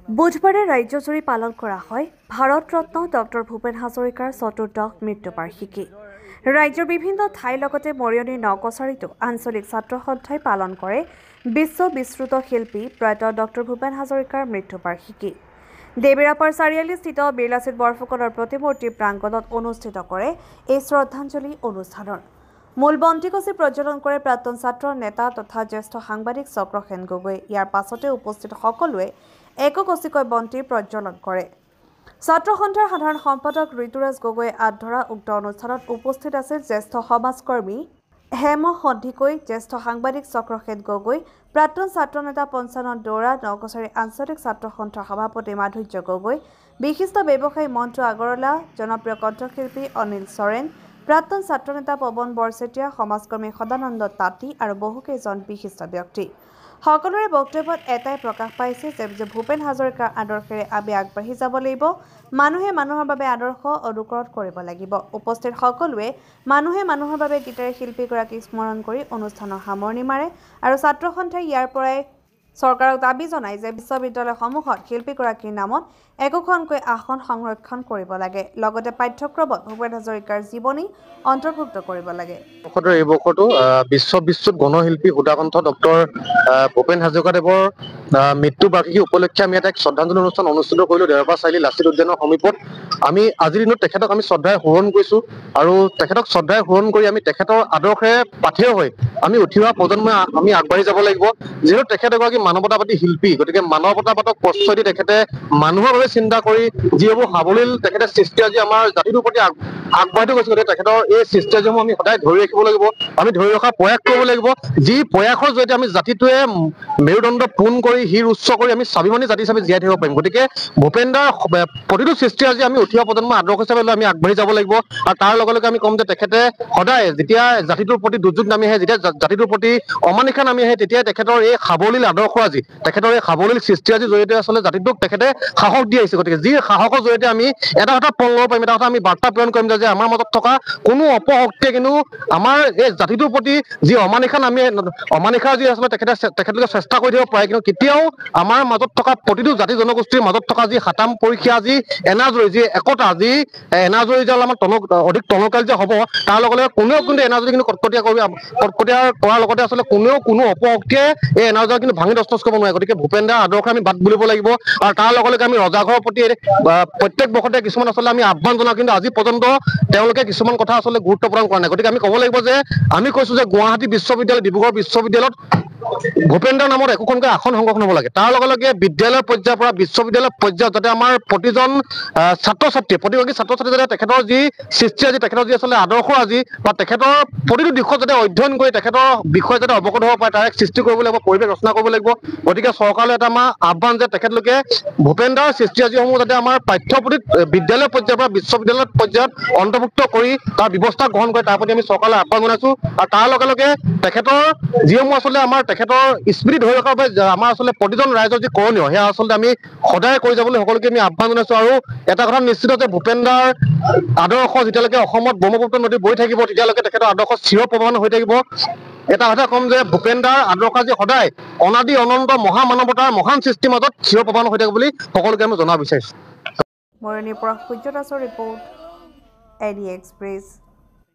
বুধবাৰে ৰাজ্যজুৰি পালন কৰা হয় ভাৰত ৰত্ন ডক্টৰ ভূপেন হাজৰিকাৰ চতুৰ্দশ মৃত্যুবাৰ্ষিকী। ৰাজ্যৰ বিভিন্ন ঠাইৰ লগতে মৰিয়নিৰ নকছাৰীতো আঞ্চলিক ছাত্ৰ সন্থাই পালন কৰে বিশ্ব বিশ্ৰুত শিল্পী প্ৰয়াত ডক্টৰ ভূপেন হাজৰিকাৰ মৃত্যুবাৰ্ষিকী। দেবিৰাপাৰ চাৰিআলিস্থিত বিৰলাচিত বৰফুকনৰ প্ৰতিমূৰ্তি প্ৰাংগণত অনুষ্ঠিত কৰে এই শ্ৰদ্ধাঞ্জলি অনুষ্ঠানৰ। মূল বন্তিগছি প্ৰজ্বলন কৰে প্ৰাক্তন ছাত্ৰ নেতা তথা জ্যেষ্ঠ সাংবাদিক চক্ৰসেন গগৈ। ইয়াৰ পাছতে উপস্থিত সকলোৱে একগছিকৈ বন্তি প্ৰজ্বলন কৰে। ছাত্ৰ সন্থাৰ সাধাৰণ সম্পাদক ঋতুৰাজ গগৈয়ে আঁত ধৰা উক্ত অনুষ্ঠানত উপস্থিত আছিল জ্যেষ্ঠ সমাজকৰ্মী হেম সন্ধিকৈ, জ্যেষ্ঠ সাংবাদিক চক্ৰসেন গগৈ, প্ৰাক্তন ছাত্ৰ নেতা পঞ্চানন দৌৰা, নকছাৰী আঞ্চলিক ছাত্ৰ সন্থাৰ সভাপতি মাধুৰ্য গগৈ, বিশিষ্ট ব্যৱসায়ী মন্টু আগৰৱালা, জনপ্ৰিয় কণ্ঠশিল্পী অনিল চৰেন, প্ৰাক্তন ছাত্ৰ নেতা পৱন বৰচেতিয়া, সমাজকৰ্মী সদানন্দ তাঁতী আৰু বহুকেইজন বিশিষ্ট ব্যক্তি। সকলোৰে বক্তব্যত এটাই প্ৰকাশ পাইছে যে ভূপেন হাজৰিকাৰ আদৰ্শেৰে আমি আগবাঢ়ি যাব লাগিব। মানুহে মানুহৰ বাবে আদৰ্শ অনুকৰণ কৰিব লাগিব। উপস্থিত সকলোৱে মানুহে মানুহৰ বাবে গীতেৰে শিল্পীগৰাকীক স্মৰণ কৰি অনুষ্ঠানৰ সামৰণি মাৰে আৰু ছাত্ৰ সন্থাই ইয়াৰ পৰাই চৰকাৰক দাবী জনায় যে বিশ্ববিদ্যালয়সমূহত শিল্পীগৰাকীৰ নামত একোখনকৈ আসন সংৰক্ষণ কৰিব লাগে। লগতে পাঠ্যক্ৰমত ভূপেন হাজৰিকাৰ জীৱনী অন্তৰ্ভুক্ত কৰিব লাগে। এই বৰ্ষটো বিশ্ব বিশ্ৰুত গণশিল্পী সুধাকণ্ঠ ডক্টৰ ভূপেন হাজৰিকাদেৱৰ মৃত্যু বাৰ্ষিকী উপলক্ষে আমি এটা শ্ৰদ্ধাঞ্জলি অনুষ্ঠান অনুষ্ঠিত কৰিলোঁ দেওবাৰ চাৰিআলি লাচিত উদ্যানৰ সমীপত। আমি আজিৰ দিনত তেখেতক আমি শ্ৰদ্ধাৰে সোঁৱৰণ কৰিছোঁ আৰু তেখেতক শ্ৰদ্ধাৰে সোঁৱৰণ কৰি আমি তেখেতৰ আদৰ্শেৰে পাথেয় হৈ আমি উঠি অহা প্ৰজন্মই আমি আগবাঢ়ি যাব লাগিব। যিহেতু তেখেত এগৰাকী মানৱতাবাদী শিল্পী, গতিকে মানৱতাবাদক প্ৰশ্ৰয় দি তেখেতে মানুহৰ বাবে চিন্তা কৰি যিবোৰ সাৱলীল তেখেতে সৃষ্টি আজি আমাৰ জাতিটোৰ প্ৰতি আগবাঢ়ি গৈছে, গতিকে তেখেতৰ এই সৃষ্টিসমূহ আমি সদায় ধৰি ৰাখিব লাগিব, আমি ধৰি ৰখাৰ প্ৰয়াস কৰিব লাগিব। যি প্ৰয়াসৰ জৰিয়তে আমি জাতিটোৱে মেৰুদণ্ড পোন কৰি শিৰ উচ্চ কৰি আমি স্বাভিমানী জাতি হিচাপে জীয়াই থাকিব পাৰিম। গতিকে ভূপেন দাৰ প্ৰতিটো সৃষ্টি আজি আমি উঠি অহা প্ৰজন্মৰ আদৰ্শ হিচাপে লৈ আমি আগবাঢ়ি যাব লাগিব। আৰু তাৰ লগে লগে আমি ক'ম যে তেখেতে সদায় যেতিয়া জাতিটোৰ প্ৰতি দুৰ্যোগ নামি আহে, যেতিয়া জাতিটোৰ প্ৰতি অমানিশা নামি আহে, তেতিয়াই তেখেতৰ এই সাৱলীল আদৰ্শ আজি, তেখেতৰ এই সাৱলীল সৃষ্টি আজি জৰিয়তে আচলতে জাতিটোক তেখেতে সাহস দি আহিছে। গতিকে যি সাহসৰ জৰিয়তে আমি এটা কথা পণ ল'ব পাৰিম, এটা কথা আমি বাৰ্তা প্ৰেৰণ কৰিম যে আমাৰ মাজত থকা কোনো অপশক্তিয়ে কিন্তু আমাৰ এই জাতিটোৰ প্ৰতি যি অমানিশা যি আচলতে তেখেতলোকে চেষ্টা কৰি থাকিব পাৰে, কিন্তু কেতিয়াও আমাৰ মাজত থকা প্ৰতিটো জাতি জনগোষ্ঠীৰ মাজত থকা যি সাতাম পৰীক্ষা, যি এনাজৰী, যি একতা, যি এনাজৰী যে আমাৰ অধিক টনকাল যে হ'ব, তাৰ লগে লগে কোনেও কিন্তু এনাজৰী কিন্তু কটকটীয়া কৰাৰ লগতে আচলতে কোনেও কোনো অপশক্তিয়ে এই এনাজৰী কিন্তু ভাঙি দস্তচ কৰিব নোৱাৰে। গতিকে ভূপেন দাৰ আদৰ্শ আমি বাদ বুলিব লাগিব আৰু তাৰ লগে লগে আমি ৰজাঘৰৰ প্ৰতি প্ৰত্যেক বৰ্ষতে কিছুমান আচলতে আমি আহ্বান জনাওঁ, কিন্তু আজি পৰ্যন্ত তেওঁলোকে কিছুমান কথা আচলতে গুৰুত্ব প্ৰদান কৰা নাই। গতিকে আমি ক'ব লাগিব যে আমি কৈছোঁ যে গুৱাহাটী বিশ্ববিদ্যালয়, ডিব্ৰুগড় বিশ্ববিদ্যালয়ত ভূপেন দাৰ নামত একোখনকৈ আসন সংৰক্ষণ হ'ব লাগে। তাৰ লগে লগে বিদ্যালয় পৰ্যায়ৰ পৰা বিশ্ববিদ্যালয় পৰ্যায়ত যাতে আমাৰ প্ৰতিজন প্ৰতিগৰাকী ছাত্ৰ ছাত্ৰী যাতে তেখেতৰ যি সৃষ্টি আজি, তেখেতৰ যি আচলতে আদৰ্শ আজি বা তেখেতৰ প্ৰতিটো দিশত যাতে অধ্যয়ন কৰি তেখেতৰ বিষয়ে যাতে অৱগত হ'ব পাৰে, তাৰ এক সৃষ্টি কৰিব লাগিব, পৰিৱেশ ৰচনা কৰিব লাগিব। গতিকে চৰকাৰলৈ এটা আমাৰ আহ্বান যে তেখেতলোকে ভূপেন দাৰ সৃষ্টি আজিসমূহ যাতে আমাৰ পাঠ্যপুথিত বিদ্যালয় পৰ্যায়ৰ পৰা বিশ্ববিদ্যালয় পৰ্যায়ত অন্তৰ্ভুক্ত কৰি তাৰ ব্যৱস্থা গ্ৰহণ কৰে, তাৰ প্ৰতি আমি চৰকাৰলৈ আহ্বান জনাইছোঁ। আৰু তাৰ লগে লগে তেখেতৰ যিসমূহ আচলতে আমাৰ তেখেতৰ স্মৃতি ধৰি ৰখাৰ বাবে আমাৰ আচলতে প্ৰতিজন ৰাইজৰ যি কৰণীয়, সেয়া আচলতে আমি সদায় কৰি যাবলৈ সকলোকে আমি আহ্বান জনাইছোঁ। আৰু এটা কথা নিশ্চিত যে ভূপেন দাৰ আদৰ্শ যেতিয়ালৈকে অসমত ব্ৰহ্মপুত্ৰ নদী বৈ থাকিব, তেতিয়ালৈকে তেখেতৰ আদৰ্শ চিৰ প্ৰৱাহমান হৈ থাকিব। এটা কথা ক'ম যে ভূপেন দাৰ আদৰ্শ আজি সদায় অনাদি অনন্ত মহামানৱতাৰ মহান সৃষ্টিৰ মাজত চিৰ প্ৰৱাহমান হৈ থাকে বুলি সকলোকে আমি জনাব বিচাৰিছোঁ। মৰিয়নিৰ পৰা সূৰ্য দাসৰ ৰিপৰ্ট, এডি এক্সপ্ৰেছ।